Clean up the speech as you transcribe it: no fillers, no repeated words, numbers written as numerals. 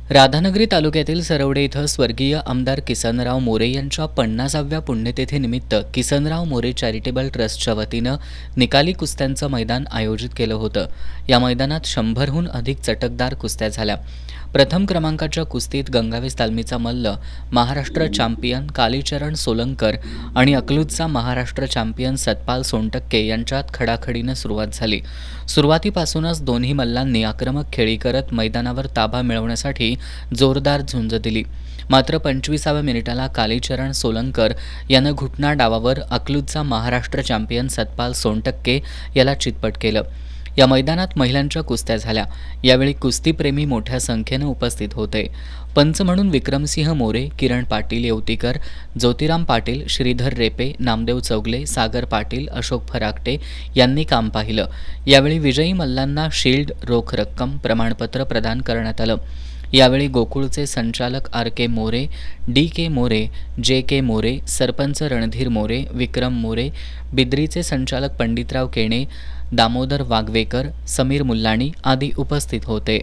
राधानगरी तालुक्यातील सरवडे इथं स्वर्गीय आमदार किसनराव मोरे यांच्या 50व्या पुण्यतिथीनिमित्त किसनराव मोरे चॅरिटेबल ट्रस्टच्या वतीनं निकाली कुस्त्यांचं मैदान आयोजित केलं होतं। या मैदानात 100हून अधिक चटकदार कुस्त्या झाल्या। प्रथम क्रमांकाच्या कुस्तीत गंगावेस तालमीचा मल्ल महाराष्ट्र चॅम्पियन कालीचरण सोलंकर आणि अकलूजचा महाराष्ट्र चॅम्पियन सतपाल सोनटक्के यांच्यात खडाखडीनं सुरुवात झाली। सुरुवातीपासूनच दोन्ही मल्लांनी आक्रमक खेळी करत मैदानावर ताबा मिळवण्यासाठी जोरदार झुंज दिली। मात्र 25व्या मिनिटाला कालीचरण सोलंकर यानं घुटना डावावर अकलूजचा महाराष्ट्र चॅम्पियन सतपाल सोनटक्के याला चितपट केलं। या मैदानात महिलांच्या कुस्त्या झाल्या। यावेळी कुस्तीप्रेमी मोठ्या संख्येने उपस्थित होते। पंच म्हणून विक्रमसिंह मोरे, किरण पाटील येवतीकर, ज्योतिराम पाटील, श्रीधर रेपे, नामदेव चौगले, सागर पाटील, अशोक फराकटे यांनी काम पाहिलं। यावेळी विजयी मल्लांना शील्ड, रोख रक्कम, प्रमाणपत्र प्रदान करण्यात आलं। यावेळी गोकुळचे संचालक RK More, DK More, JK More, sarpanch Randhir More, विक्रम मोरे, बिद्रीचे संचालक पंडितराव केणे, दामोदर वागवेकर, समीर मुल्लाणी आदी उपस्थित होते।